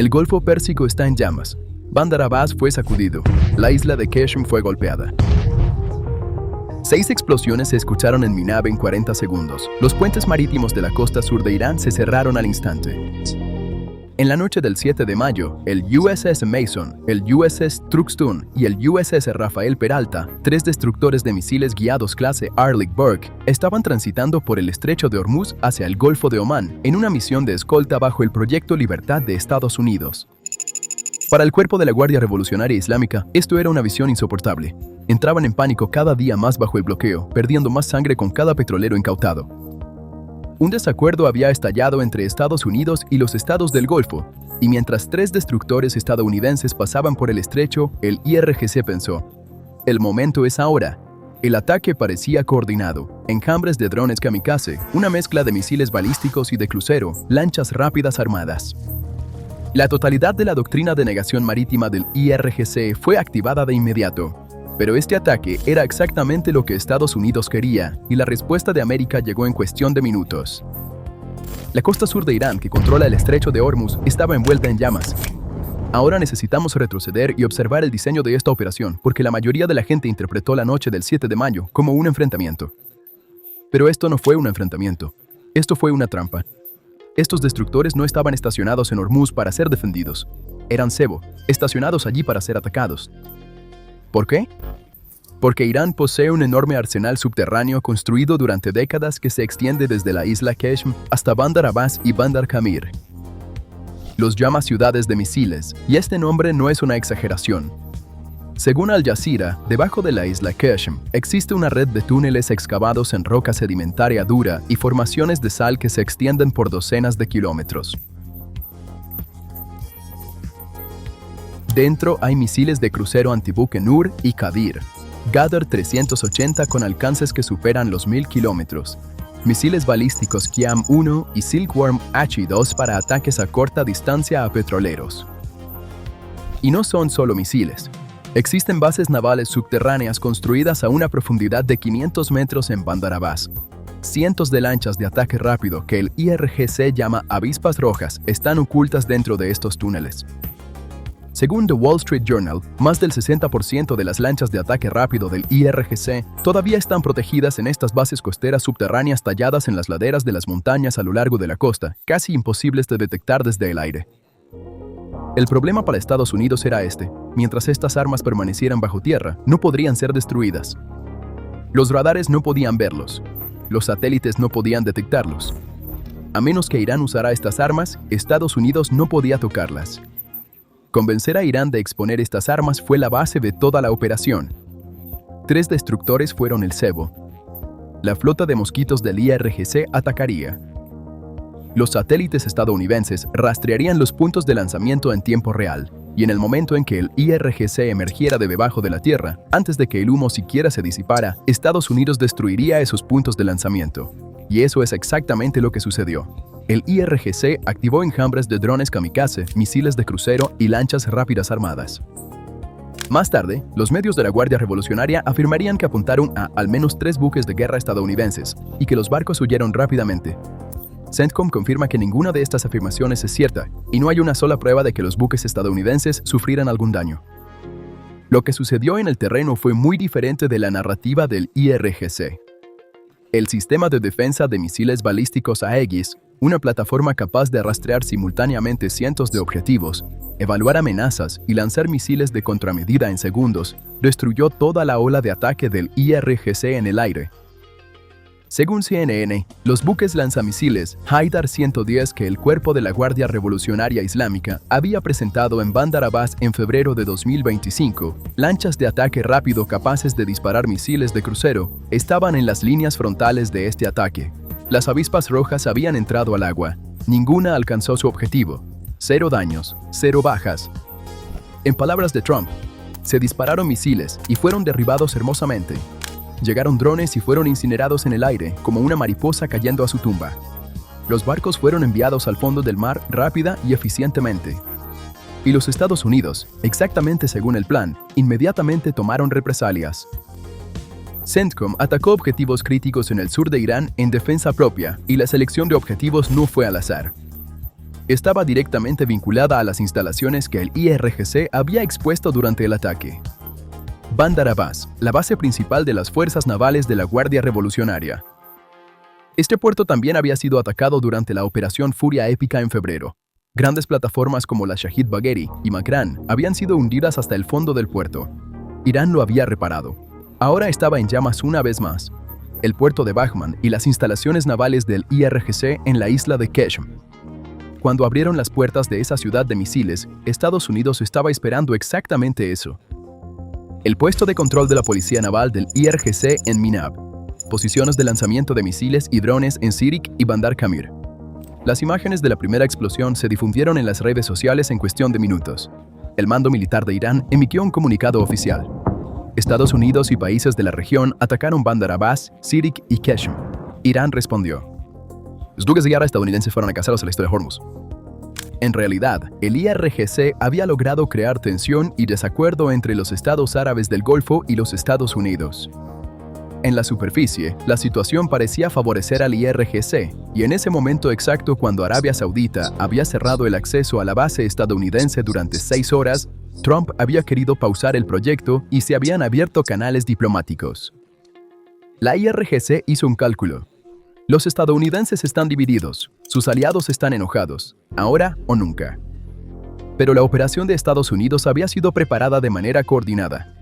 El Golfo Pérsico está en llamas. Bandar Abbas fue sacudido. La isla de Qeshm fue golpeada. 6 explosiones se escucharon en Minab en 40 segundos. Los puentes marítimos de la costa sur de Irán se cerraron al instante. En la noche del 7 de mayo, el USS Mason, el USS Truxtun y el USS Rafael Peralta, 3 destructores de misiles guiados clase Arleigh Burke, estaban transitando por el estrecho de Hormuz hacia el Golfo de Omán en una misión de escolta bajo el Proyecto Libertad de Estados Unidos. Para el cuerpo de la Guardia Revolucionaria Islámica, esto era una visión insoportable. Entraban en pánico cada día más bajo el bloqueo, perdiendo más sangre con cada petrolero incautado. Un desacuerdo había estallado entre Estados Unidos y los estados del Golfo, y mientras 3 destructores estadounidenses pasaban por el estrecho, el IRGC pensó: el momento es ahora. El ataque parecía coordinado. Enjambres de drones kamikaze, una mezcla de misiles balísticos y de crucero, lanchas rápidas armadas. La totalidad de la doctrina de negación marítima del IRGC fue activada de inmediato. Pero este ataque era exactamente lo que Estados Unidos quería, y la respuesta de América llegó en cuestión de minutos. La costa sur de Irán, que controla el estrecho de Hormuz, estaba envuelta en llamas. Ahora necesitamos retroceder y observar el diseño de esta operación, porque la mayoría de la gente interpretó la noche del 7 de mayo como un enfrentamiento. Pero esto no fue un enfrentamiento. Esto fue una trampa. Estos destructores no estaban estacionados en Hormuz para ser defendidos. Eran cebo, estacionados allí para ser atacados. ¿Por qué? Porque Irán posee un enorme arsenal subterráneo construido durante décadas que se extiende desde la isla Qeshm hasta Bandar Abbas y Bandar Kamir. Los llama ciudades de misiles, y este nombre no es una exageración. Según Al Jazeera, debajo de la isla Qeshm existe una red de túneles excavados en roca sedimentaria dura y formaciones de sal que se extienden por docenas de kilómetros. Dentro hay misiles de crucero antibuque Nur y Qadir, Ghadr 380 con alcances que superan los 1000 kilómetros, misiles balísticos Qiam-1 y Silkworm H-2 para ataques a corta distancia a petroleros. Y no son solo misiles. Existen bases navales subterráneas construidas a una profundidad de 500 metros en Bandar Abbas. Cientos de lanchas de ataque rápido que el IRGC llama avispas rojas están ocultas dentro de estos túneles. Según The Wall Street Journal, más del 60% de las lanchas de ataque rápido del IRGC todavía están protegidas en estas bases costeras subterráneas talladas en las laderas de las montañas a lo largo de la costa, casi imposibles de detectar desde el aire. El problema para Estados Unidos era este: mientras estas armas permanecieran bajo tierra, no podrían ser destruidas. Los radares no podían verlos. Los satélites no podían detectarlos. A menos que Irán usara estas armas, Estados Unidos no podía tocarlas. Convencer a Irán de exponer estas armas fue la base de toda la operación. 3 destructores fueron el cebo. La flota de mosquitos del IRGC atacaría. Los satélites estadounidenses rastrearían los puntos de lanzamiento en tiempo real, y en el momento en que el IRGC emergiera de debajo de la tierra, antes de que el humo siquiera se disipara, Estados Unidos destruiría esos puntos de lanzamiento. Y eso es exactamente lo que sucedió. El IRGC activó enjambres de drones kamikaze, misiles de crucero y lanchas rápidas armadas. Más tarde, los medios de la Guardia Revolucionaria afirmarían que apuntaron a al menos 3 buques de guerra estadounidenses y que los barcos huyeron rápidamente. CENTCOM confirma que ninguna de estas afirmaciones es cierta y no hay una sola prueba de que los buques estadounidenses sufrieran algún daño. Lo que sucedió en el terreno fue muy diferente de la narrativa del IRGC. El sistema de defensa de misiles balísticos Aegis, una plataforma capaz de rastrear simultáneamente cientos de objetivos, evaluar amenazas y lanzar misiles de contramedida en segundos, destruyó toda la ola de ataque del IRGC en el aire. Según CNN, los buques lanzamisiles Haidar 110 que el cuerpo de la Guardia Revolucionaria Islámica había presentado en Bandar Abbas en febrero de 2025, lanchas de ataque rápido capaces de disparar misiles de crucero, estaban en las líneas frontales de este ataque. Las avispas rojas habían entrado al agua. Ninguna alcanzó su objetivo. 0 daños, 0 bajas. En palabras de Trump, se dispararon misiles y fueron derribados hermosamente. Llegaron drones y fueron incinerados en el aire, como una mariposa cayendo a su tumba. Los barcos fueron enviados al fondo del mar rápida y eficientemente. Y los Estados Unidos, exactamente según el plan, inmediatamente tomaron represalias. CENTCOM atacó objetivos críticos en el sur de Irán en defensa propia, y la selección de objetivos no fue al azar. estaba directamente vinculada a las instalaciones que el IRGC había expuesto durante el ataque. Bandar Abbas, la base principal de las fuerzas navales de la Guardia Revolucionaria. Este puerto también había sido atacado durante la Operación Furia Épica en febrero. Grandes plataformas como la Shahid Bagheri y Makran habían sido hundidas hasta el fondo del puerto. Irán lo había reparado. Ahora estaba en llamas una vez más. El puerto de Bahman y las instalaciones navales del IRGC en la isla de Qeshm. Cuando abrieron las puertas de esa ciudad de misiles, Estados Unidos estaba esperando exactamente eso. El puesto de control de la Policía Naval del IRGC en Minab. Posiciones de lanzamiento de misiles y drones en Sirik y Bandar Kamir. Las imágenes de la primera explosión se difundieron en las redes sociales en cuestión de minutos. El mando militar de Irán emitió un comunicado oficial. Estados Unidos y países de la región atacaron Bandar Abbas, Sirik y Qeshm. Irán respondió. Los buques de guerra estadounidenses fueron cazados en la historia de Hormuz. En realidad, el IRGC había logrado crear tensión y desacuerdo entre los estados árabes del Golfo y los Estados Unidos. En la superficie, la situación parecía favorecer al IRGC, y en ese momento exacto cuando Arabia Saudita había cerrado el acceso a la base estadounidense durante 6 horas, Trump había querido pausar el proyecto y se habían abierto canales diplomáticos. La IRGC hizo un cálculo. Los estadounidenses están divididos, sus aliados están enojados, ahora o nunca. Pero la operación de Estados Unidos había sido preparada de manera coordinada.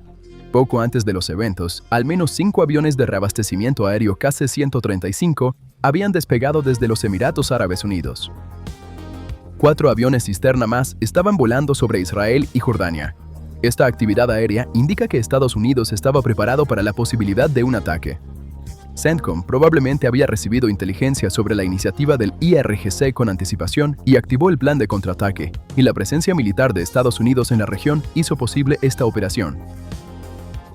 Poco antes de los eventos, al menos 5 aviones de reabastecimiento aéreo KC-135 habían despegado desde los Emiratos Árabes Unidos. 4 aviones cisterna más estaban volando sobre Israel y Jordania. Esta actividad aérea indica que Estados Unidos estaba preparado para la posibilidad de un ataque. CENTCOM probablemente había recibido inteligencia sobre la iniciativa del IRGC con anticipación y activó el plan de contraataque, y la presencia militar de Estados Unidos en la región hizo posible esta operación.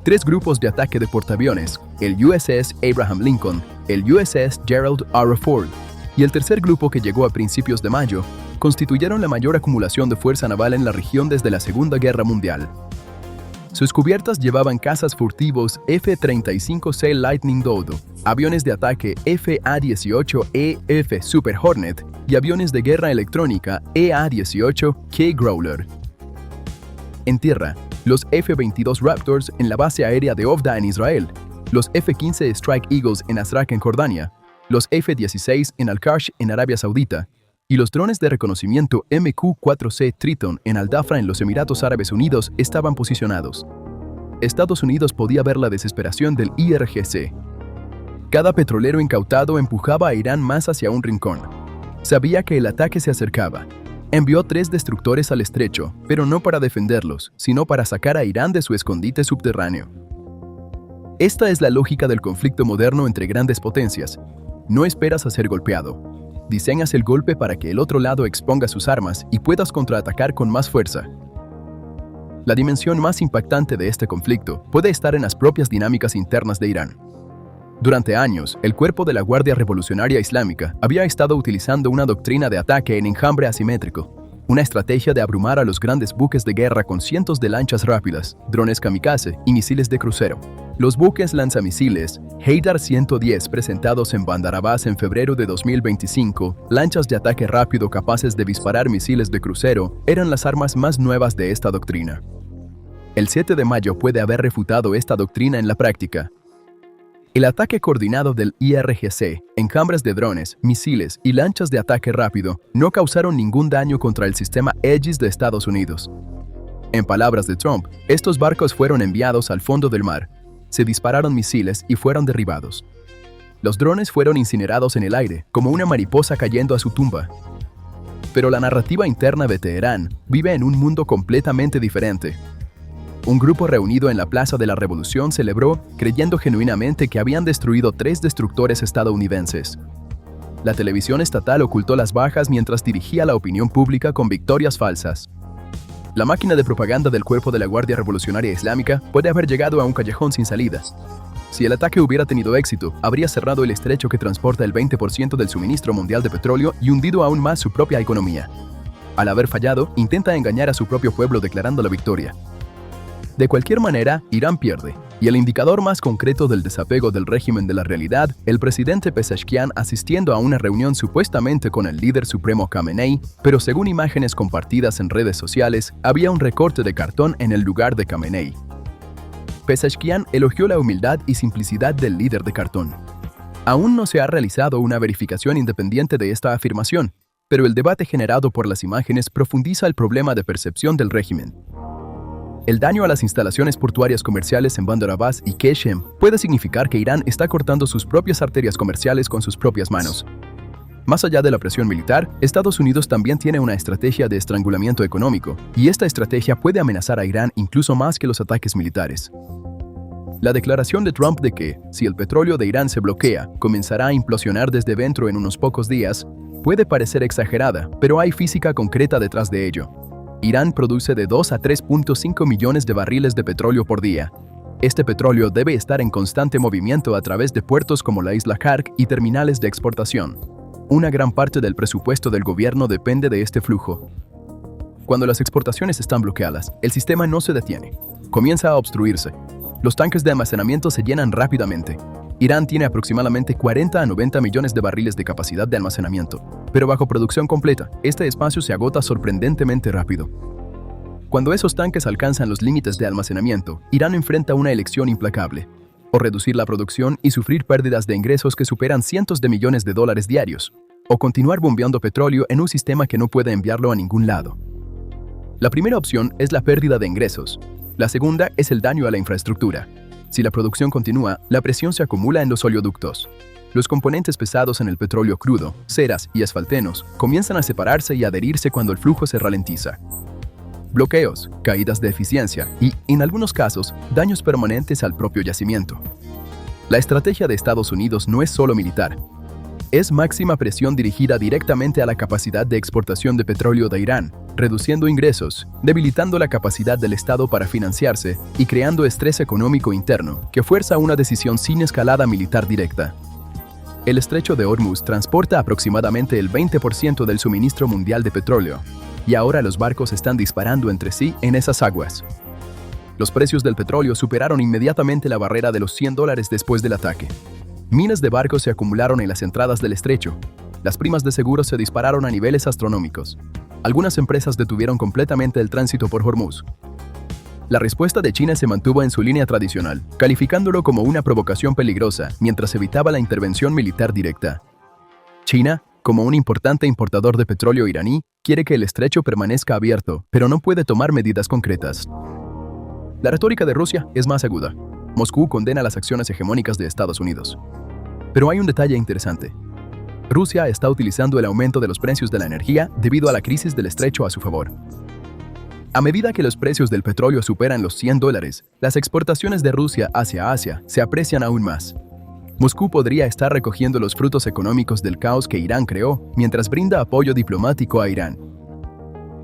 3 grupos de ataque de portaaviones, el USS Abraham Lincoln, el USS Gerald R. Ford y el tercer grupo que llegó a principios de mayo, constituyeron la mayor acumulación de fuerza naval en la región desde la Segunda Guerra Mundial. Sus cubiertas llevaban cazas furtivos F-35C Lightning Dodo, aviones de ataque FA-18EF Super Hornet y aviones de guerra electrónica EA-18K Growler. En tierra, los F-22 Raptors en la base aérea de Ofda en Israel, los F-15 Strike Eagles en Azraq en Jordania, los F-16 en Al-Qarsh en Arabia Saudita, y los drones de reconocimiento MQ-4C Triton en Al-Dhafra en los Emiratos Árabes Unidos estaban posicionados. Estados Unidos podía ver la desesperación del IRGC. Cada petrolero incautado empujaba a Irán más hacia un rincón. Sabía que el ataque se acercaba. Envió 3 destructores al estrecho, pero no para defenderlos, sino para sacar a Irán de su escondite subterráneo. Esta es la lógica del conflicto moderno entre grandes potencias. No esperas a ser golpeado. Diseñas el golpe para que el otro lado exponga sus armas y puedas contraatacar con más fuerza. La dimensión más impactante de este conflicto puede estar en las propias dinámicas internas de Irán. Durante años, el cuerpo de la Guardia Revolucionaria Islámica había estado utilizando una doctrina de ataque en enjambre asimétrico, una estrategia de abrumar a los grandes buques de guerra con cientos de lanchas rápidas, drones kamikaze y misiles de crucero. Los buques lanzamisiles Heydar 110 presentados en Bandar Abbas en febrero de 2025, lanchas de ataque rápido capaces de disparar misiles de crucero, eran las armas más nuevas de esta doctrina. El 7 de mayo puede haber refutado esta doctrina en la práctica. El ataque coordinado del IRGC, enjambres de drones, misiles y lanchas de ataque rápido no causaron ningún daño contra el sistema Aegis de Estados Unidos. En palabras de Trump, estos barcos fueron enviados al fondo del mar, se dispararon misiles y fueron derribados. Los drones fueron incinerados en el aire, como una mariposa cayendo a su tumba. Pero la narrativa interna de Teherán vive en un mundo completamente diferente. Un grupo reunido en la Plaza de la Revolución celebró, creyendo genuinamente que habían destruido 3 destructores estadounidenses. La televisión estatal ocultó las bajas mientras dirigía la opinión pública con victorias falsas. La máquina de propaganda del cuerpo de la Guardia Revolucionaria Islámica puede haber llegado a un callejón sin salida. Si el ataque hubiera tenido éxito, habría cerrado el estrecho que transporta el 20% del suministro mundial de petróleo y hundido aún más su propia economía. Al haber fallado, intenta engañar a su propio pueblo declarando la victoria. De cualquier manera, Irán pierde, Y el indicador más concreto del desapego del régimen de la realidad, el presidente Pezeshkian asistiendo a una reunión supuestamente con el líder supremo Khamenei, pero según imágenes compartidas en redes sociales, había un recorte de cartón en el lugar de Khamenei. Pezeshkian elogió la humildad y simplicidad del líder de cartón. Aún no se ha realizado una verificación independiente de esta afirmación, pero el debate generado por las imágenes profundiza el problema de percepción del régimen. El daño a las instalaciones portuarias comerciales en Bandar Abbas y Qeshm puede significar que Irán está cortando sus propias arterias comerciales con sus propias manos. Más allá de la presión militar, Estados Unidos también tiene una estrategia de estrangulamiento económico, y esta estrategia puede amenazar a Irán incluso más que los ataques militares. La declaración de Trump de que, si el petróleo de Irán se bloquea, comenzará a implosionar desde dentro en unos pocos días, puede parecer exagerada, pero hay física concreta detrás de ello. Irán produce de 2 a 3.5 millones de barriles de petróleo por día. Este petróleo debe estar en constante movimiento a través de puertos como la isla Kark y terminales de exportación. Una gran parte del presupuesto del gobierno depende de este flujo. Cuando las exportaciones están bloqueadas, el sistema no se detiene. Comienza a obstruirse. Los tanques de almacenamiento se llenan rápidamente. Irán tiene aproximadamente 40 a 90 millones de barriles de capacidad de almacenamiento, pero bajo producción completa, este espacio se agota sorprendentemente rápido. Cuando esos tanques alcanzan los límites de almacenamiento, Irán enfrenta una elección implacable: o reducir la producción y sufrir pérdidas de ingresos que superan cientos de millones de dólares diarios, o continuar bombeando petróleo en un sistema que no puede enviarlo a ningún lado. La primera opción es la pérdida de ingresos. La segunda es el daño a la infraestructura. Si la producción continúa, la presión se acumula en los oleoductos. Los componentes pesados en el petróleo crudo, ceras y asfaltenos, comienzan a separarse y adherirse cuando el flujo se ralentiza. Bloqueos, caídas de eficiencia y, en algunos casos, daños permanentes al propio yacimiento. La estrategia de Estados Unidos no es solo militar. Es máxima presión dirigida directamente a la capacidad de exportación de petróleo de Irán, reduciendo ingresos, debilitando la capacidad del Estado para financiarse y creando estrés económico interno que fuerza una decisión sin escalada militar directa. El estrecho de Hormuz transporta aproximadamente el 20% del suministro mundial de petróleo, y ahora los barcos están disparando entre sí en esas aguas. Los precios del petróleo superaron inmediatamente la barrera de los $100 después del ataque. Miles de barcos se acumularon en las entradas del estrecho. Las primas de seguro se dispararon a niveles astronómicos. Algunas empresas detuvieron completamente el tránsito por Hormuz. La respuesta de China se mantuvo en su línea tradicional, calificándolo como una provocación peligrosa mientras evitaba la intervención militar directa. China, como un importante importador de petróleo iraní, quiere que el estrecho permanezca abierto, pero no puede tomar medidas concretas. La retórica de Rusia es más aguda. Moscú condena las acciones hegemónicas de Estados Unidos. Pero hay un detalle interesante. Rusia está utilizando el aumento de los precios de la energía debido a la crisis del estrecho a su favor. A medida que los precios del petróleo superan los $100, las exportaciones de Rusia hacia Asia se aprecian aún más. Moscú podría estar recogiendo los frutos económicos del caos que Irán creó mientras brinda apoyo diplomático a Irán.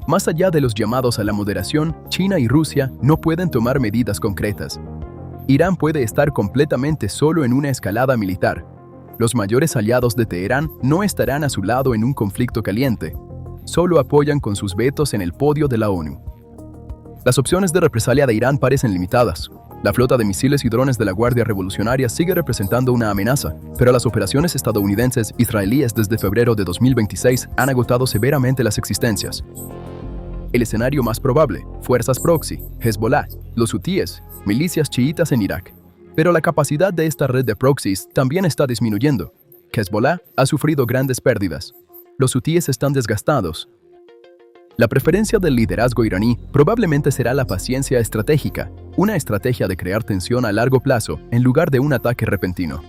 Más allá de los llamados a la moderación, China y Rusia no pueden tomar medidas concretas. Irán puede estar completamente solo en una escalada militar. Los mayores aliados de Teherán no estarán a su lado en un conflicto caliente. Solo apoyan con sus vetos en el podio de la ONU. Las opciones de represalia de Irán parecen limitadas. La flota de misiles y drones de la Guardia Revolucionaria sigue representando una amenaza, pero las operaciones estadounidenses e israelíes desde febrero de 2026 han agotado severamente las existencias. El escenario más probable: fuerzas proxy, Hezbollah, los hutíes, milicias chiitas en Irak. Pero la capacidad de esta red de proxies también está disminuyendo. Hezbollah ha sufrido grandes pérdidas. Los hutíes están desgastados. La preferencia del liderazgo iraní probablemente será la paciencia estratégica, una estrategia de crear tensión a largo plazo en lugar de un ataque repentino.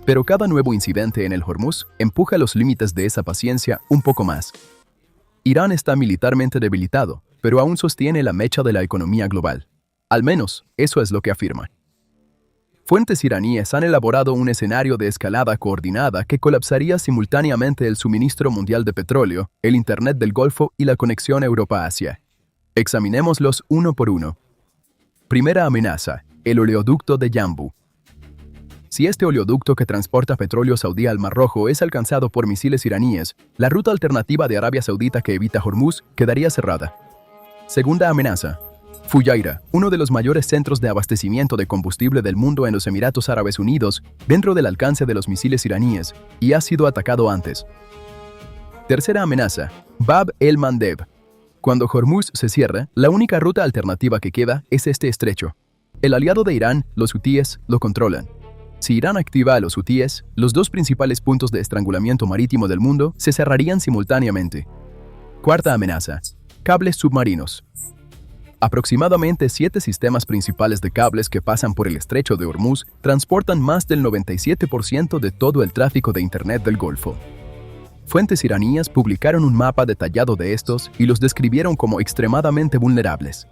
Pero cada nuevo incidente en el Hormuz empuja los límites de esa paciencia un poco más. Irán está militarmente debilitado, pero aún sostiene la mecha de la economía global. Al menos, eso es lo que afirma. Fuentes iraníes han elaborado un escenario de escalada coordinada que colapsaría simultáneamente el suministro mundial de petróleo, el Internet del Golfo y la conexión Europa-Asia. Examinémoslos uno por uno. Primera amenaza: el oleoducto de Yanbu. Si este oleoducto que transporta petróleo saudí al Mar Rojo es alcanzado por misiles iraníes, la ruta alternativa de Arabia Saudita que evita Hormuz quedaría cerrada. Segunda amenaza: Fujairah, uno de los mayores centros de abastecimiento de combustible del mundo en los Emiratos Árabes Unidos, dentro del alcance de los misiles iraníes, y ha sido atacado antes. Tercera amenaza, Bab el-Mandeb. Cuando Hormuz se cierra, la única ruta alternativa que queda es este estrecho. El aliado de Irán, los hutíes, lo controlan. Si Irán activa a los hutíes, los dos principales puntos de estrangulamiento marítimo del mundo se cerrarían simultáneamente. Cuarta amenaza, cables submarinos. Aproximadamente 7 sistemas principales de cables que pasan por el estrecho de Hormuz transportan más del 97% de todo el tráfico de Internet del Golfo. Fuentes iraníes publicaron un mapa detallado de estos y los describieron como extremadamente vulnerables.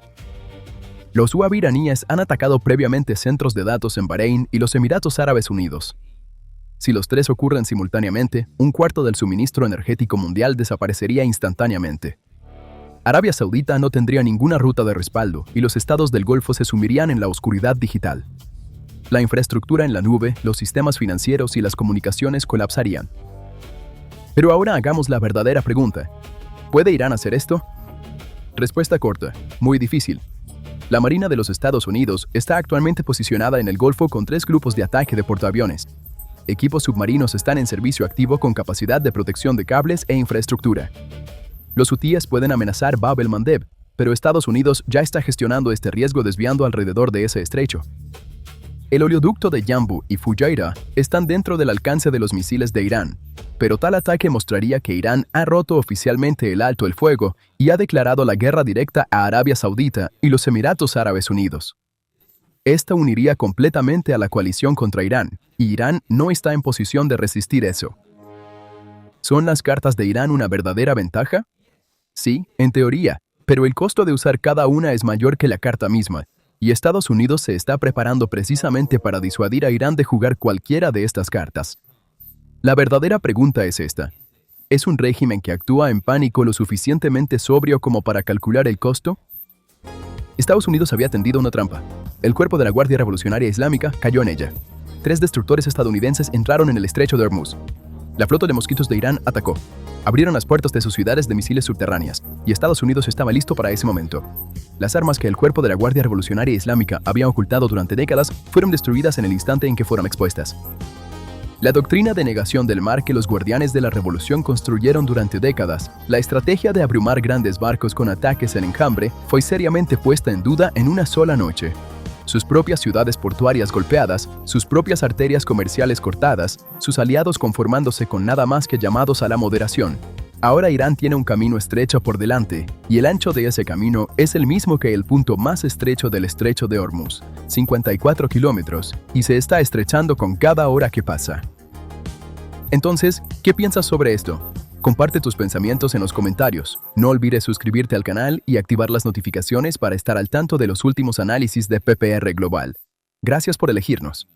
Los Wahhabí iraníes han atacado previamente centros de datos en Bahrein y los Emiratos Árabes Unidos. Si los tres ocurren simultáneamente, un cuarto del suministro energético mundial desaparecería instantáneamente. Arabia Saudita no tendría ninguna ruta de respaldo y los estados del Golfo se sumirían en la oscuridad digital. La infraestructura en la nube, los sistemas financieros y las comunicaciones colapsarían. Pero ahora hagamos la verdadera pregunta. ¿Puede Irán hacer esto? Respuesta corta: muy difícil. La Marina de los Estados Unidos está actualmente posicionada en el Golfo con 3 grupos de ataque de portaaviones. Equipos submarinos están en servicio activo con capacidad de protección de cables e infraestructura. Los hutíes pueden amenazar Bab el-Mandeb, pero Estados Unidos ya está gestionando este riesgo desviando alrededor de ese estrecho. El oleoducto de Yanbu y Fujairah están dentro del alcance de los misiles de Irán, pero tal ataque mostraría que Irán ha roto oficialmente el alto el fuego y ha declarado la guerra directa a Arabia Saudita y los Emiratos Árabes Unidos. Esta uniría completamente a la coalición contra Irán, y Irán no está en posición de resistir eso. ¿Son las cartas de Irán una verdadera ventaja? Sí, en teoría, pero el costo de usar cada una es mayor que la carta misma, y Estados Unidos se está preparando precisamente para disuadir a Irán de jugar cualquiera de estas cartas. La verdadera pregunta es esta: ¿es un régimen que actúa en pánico lo suficientemente sobrio como para calcular el costo? Estados Unidos había tendido una trampa. El cuerpo de la Guardia Revolucionaria Islámica cayó en ella. 3 destructores estadounidenses entraron en el estrecho de Hormuz. La flota de mosquitos de Irán atacó. Abrieron las puertas de sus ciudades de misiles subterráneas, y Estados Unidos estaba listo para ese momento. Las armas que el cuerpo de la Guardia Revolucionaria Islámica había ocultado durante décadas fueron destruidas en el instante en que fueron expuestas. La doctrina de negación del mar que los guardianes de la revolución construyeron durante décadas, la estrategia de abrumar grandes barcos con ataques en enjambre, fue seriamente puesta en duda en una sola noche. Sus propias ciudades portuarias golpeadas, sus propias arterias comerciales cortadas, sus aliados conformándose con nada más que llamados a la moderación. Ahora Irán tiene un camino estrecho por delante, y el ancho de ese camino es el mismo que el punto más estrecho del estrecho de Hormuz, 54 kilómetros, y se está estrechando con cada hora que pasa. Entonces, ¿qué piensas sobre esto? Comparte tus pensamientos en los comentarios. No olvides suscribirte al canal y activar las notificaciones para estar al tanto de los últimos análisis de PPR Global. Gracias por elegirnos.